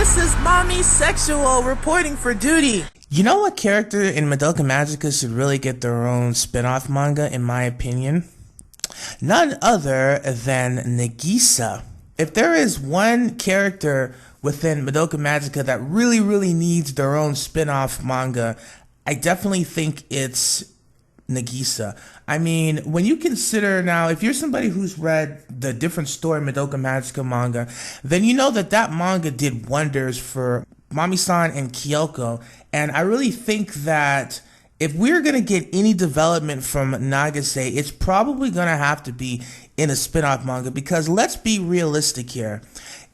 this is Mommy Sexual reporting for duty. You know what character in Madoka Magica should really get their own spin-off manga, in my opinion? None other than Nagisa. If there is one character within Madoka Magica that really needs their own spin-off manga, I definitely think it's Nagisa. I mean, when you consider now, if you're somebody who's read the different story Madoka Magica manga, then you know that that manga did wonders for Mami-san and Kyoko, and I really think that if we're going to get any development from Nagisa, it's probably going to have to be in a spin-off manga, because let's be realistic here.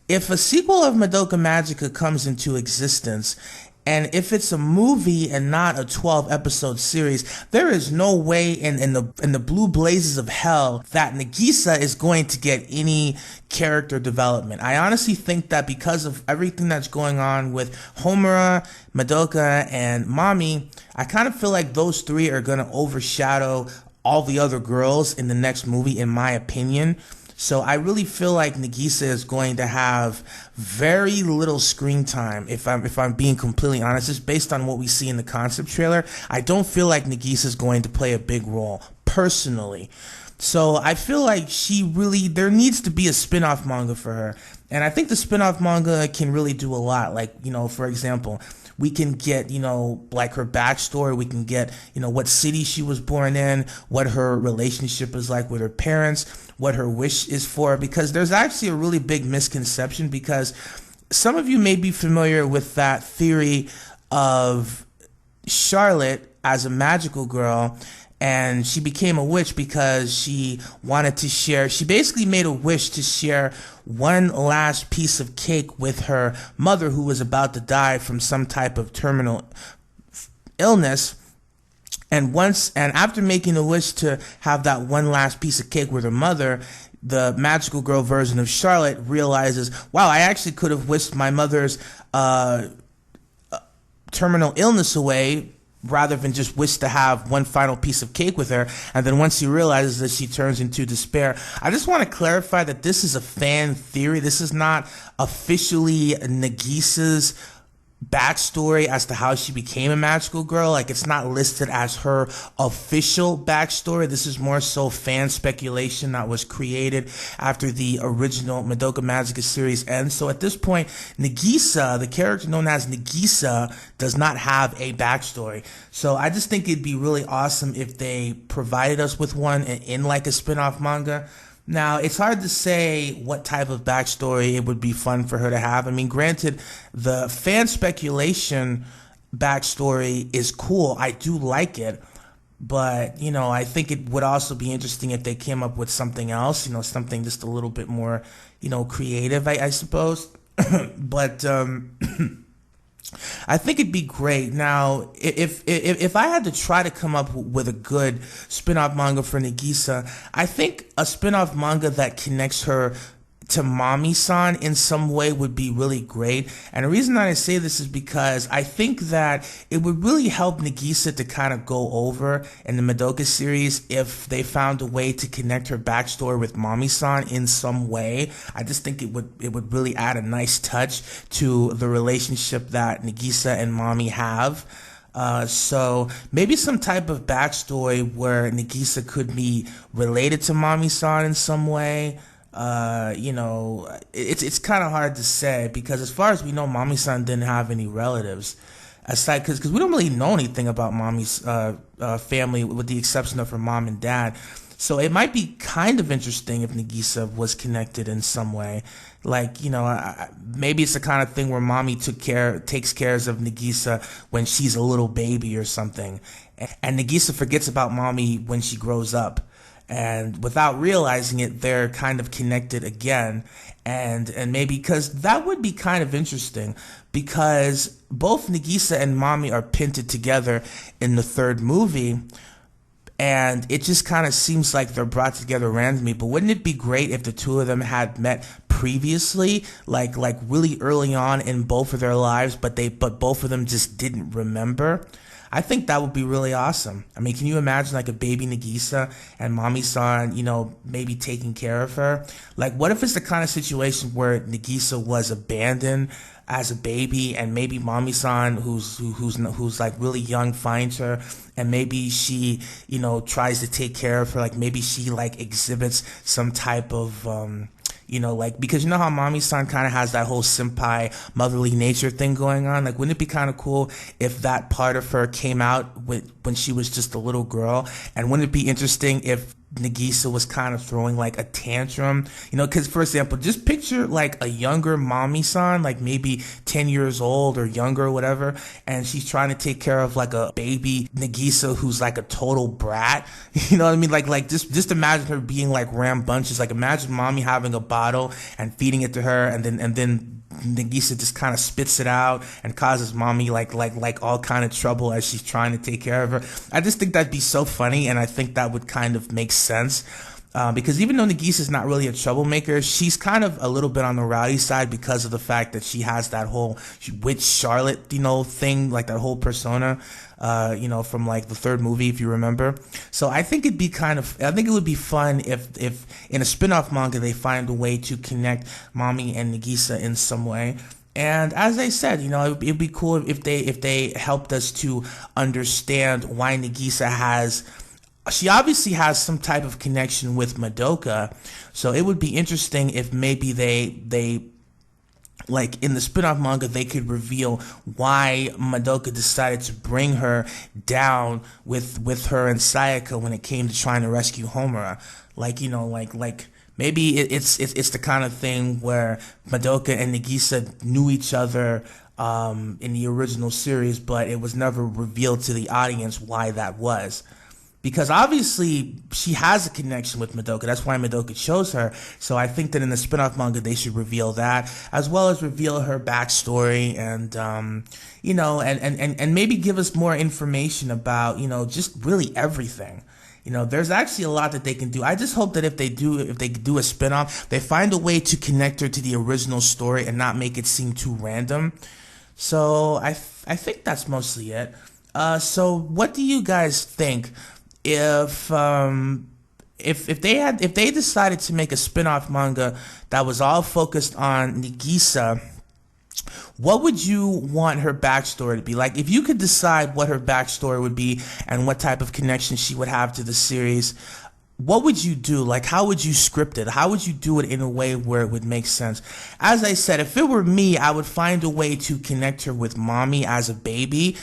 If a sequel of Madoka Magica comes into existence, and if it's a movie and not a 12-episode series, there is no way in the blue blazes of hell that Nagisa is going to get any character development. I honestly think that because of everything that's going on with Homura, Madoka, and Mami, I kind of feel like those three are going to overshadow all the other girls in the next movie, in my opinion. So I really feel like Nagisa is going to have very little screen time, if I'm being completely honest. Just based on what we see in the concept trailer, I don't feel like Nagisa is going to play a big role, personally. So I feel like there needs to be a spin-off manga for her. And I think the spin-off manga can really do a lot. Like, for example, we can get, like her backstory. We can get, what city she was born in, what her relationship is like with her parents, what her wish is for. Because there's actually a really big misconception, because some of you may be familiar with that theory of Charlotte as a magical girl, and she became a witch because she basically made a wish to share one last piece of cake with her mother, who was about to die from some type of terminal illness. And after making a wish to have that one last piece of cake with her mother, the magical girl version of Charlotte realizes, wow, I actually could have wished my mother's terminal illness away, rather than just wish to have one final piece of cake with her. And then once she realizes that, she turns into despair. I just want to clarify that this is a fan theory. This is not officially Nagisa's backstory as to how she became a magical girl. Like, it's not listed as her official backstory. This is more so fan speculation that was created after the original Madoka Magica series ends. So at this point, Nagisa, the character known as Nagisa, does not have a backstory. So I just think it'd be really awesome if they provided us with one in like a spin-off manga. Now, it's hard to say what type of backstory it would be fun for her to have. I mean, granted, the fan speculation backstory is cool. I do like it. But, I think it would also be interesting if they came up with something else, something just a little bit more, creative, I suppose. But, I think it'd be great. Now, if I had to try to come up with a good spin-off manga for Nagisa, I think a spin-off manga that connects her to Mami-san in some way would be really great. And the reason that I say this is because I think that it would really help Nagisa to kind of go over in the Madoka series if they found a way to connect her backstory with Mami-san in some way. I just think it would really add a nice touch to the relationship that Nagisa and Mami have. So maybe some type of backstory where Nagisa could be related to Mami-san in some way. It's kind of hard to say, because as far as we know, Mami-san didn't have any relatives aside, because we don't really know anything about Mami's family, with the exception of her mom and dad. So it might be kind of interesting if Nagisa was connected in some way. Like, maybe it's the kind of thing where Mami takes care of Nagisa when she's a little baby or something, and Nagisa forgets about Mami when she grows up. And without realizing it, they're kind of connected again. And maybe, because that would be kind of interesting, because both Nagisa and Mami are pinted together in the third movie. And it just kind of seems like they're brought together randomly. But wouldn't it be great if the two of them had met previously, like really early on in both of their lives, but both of them just didn't remember? I think that would be really awesome. I mean, can you imagine like a baby Nagisa and mommy-san, maybe taking care of her? Like, what if it's the kind of situation where Nagisa was abandoned as a baby, and maybe mommy-san, who's like really young, finds her, and maybe she, tries to take care of her. Like maybe she like exhibits some type of because you know how mommy-san kind of has that whole senpai motherly nature thing going on. Like, wouldn't it be kind of cool if that part of her came out when she was just a little girl? And wouldn't it be interesting if Nagisa was kind of throwing like a tantrum, because for example, just picture like a younger mommy-san, like maybe 10 years old or younger or whatever, and she's trying to take care of like a baby Nagisa who's like a total brat. You know what I mean? Like just imagine her being like rambunctious. Like imagine mommy having a bottle and feeding it to her, and then Nagisa just kind of spits it out and causes mommy like all kind of trouble as she's trying to take care of her. I just think that'd be so funny, and I think that would kind of make sense. Because even though Nagisa's not really a troublemaker, she's kind of a little bit on the rowdy side because of the fact that she has that whole witch Charlotte, thing, like that whole persona, from like the third movie, if you remember. So I think it would be fun if in a spin-off manga they find a way to connect mommy and Nagisa in some way. And as I said, it'd be cool if they helped us to understand why Nagisa she obviously has some type of connection with Madoka, so it would be interesting if maybe they like in the spin-off manga they could reveal why Madoka decided to bring her down with her and Sayaka when it came to trying to rescue Homura. Like maybe it's the kind of thing where Madoka and Nagisa knew each other in the original series, but it was never revealed to the audience why that was. Because obviously she has a connection with Madoka. That's why Madoka chose her. So I think that in the spin-off manga they should reveal that, as well as reveal her backstory and and maybe give us more information about, just really everything. There's actually a lot that they can do. I just hope that if they do a spin-off, they find a way to connect her to the original story and not make it seem too random. So I think that's mostly it. So what do you guys think? If they decided to make a spin-off manga that was all focused on Nagisa, what would you want her backstory to be? Like, if you could decide what her backstory would be and what type of connection she would have to the series, what would you do? Like, how would you script it? How would you do it in a way where it would make sense? As I said, if it were me, I would find a way to connect her with mommy as a baby.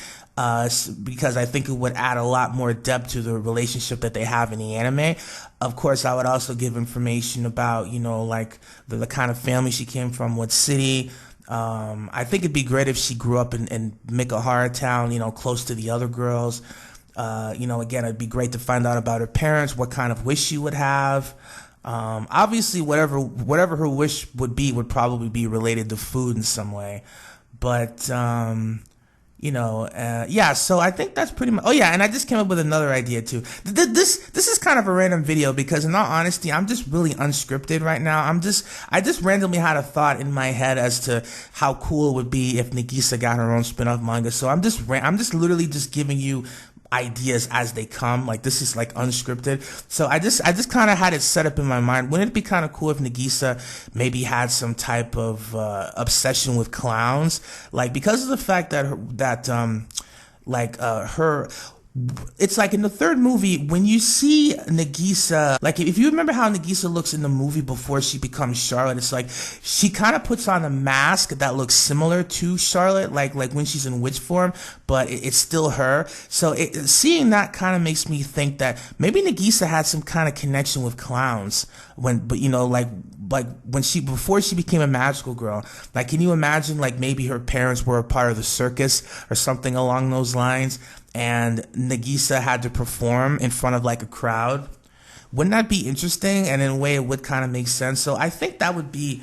Because I think it would add a lot more depth to the relationship that they have in the anime. Of course, I would also give information about, like the kind of family she came from, what city. I think it'd be great if she grew up in Mikahara Town, close to the other girls. Again, it'd be great to find out about her parents, what kind of wish she would have. Obviously, whatever her wish would be would probably be related to food in some way. But so I think that's pretty much. Oh yeah, and I just came up with another idea too. This is kind of a random video because, in all honesty, I'm just really unscripted right now. I just randomly had a thought in my head as to how cool it would be if Nagisa got her own spin-off manga. So I'm just literally just giving you ideas as they come. Like, this is like unscripted. So I just kind of had it set up in my mind. Wouldn't it be kind of cool if Nagisa maybe had some type of obsession with clowns? Like, because of the fact that her it's like in the third movie when you see Nagisa, like if you remember how Nagisa looks in the movie before she becomes Charlotte, it's like she kind of puts on a mask that looks similar to Charlotte, like when she's in witch form, but it's still her. So seeing that kind of makes me think that maybe Nagisa had some kind of connection with clowns before she became a magical girl. Like, can you imagine like maybe her parents were a part of the circus or something along those lines, and Nagisa had to perform in front of like a crowd? Wouldn't that be interesting? And in a way it would kind of make sense. So I think that would be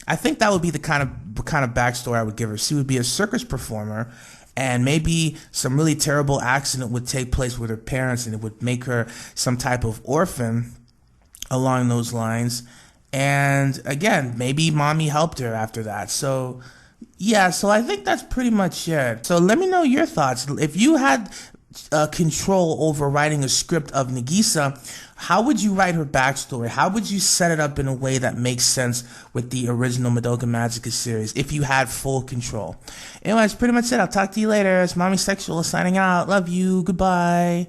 the kind of backstory I would give her. She would be a circus performer, and maybe some really terrible accident would take place with her parents, and it would make her some type of orphan along those lines. And again, maybe mommy helped her after that. So Yeah, so I think that's pretty much it. So let me know your thoughts. If you had control over writing a script of Nagisa, how would you write her backstory? How would you set it up in a way that makes sense with the original Madoka Magica series if you had full control? Anyways, pretty much it. I'll talk to you later. It's Mommy Sexual signing out. Love you. Goodbye.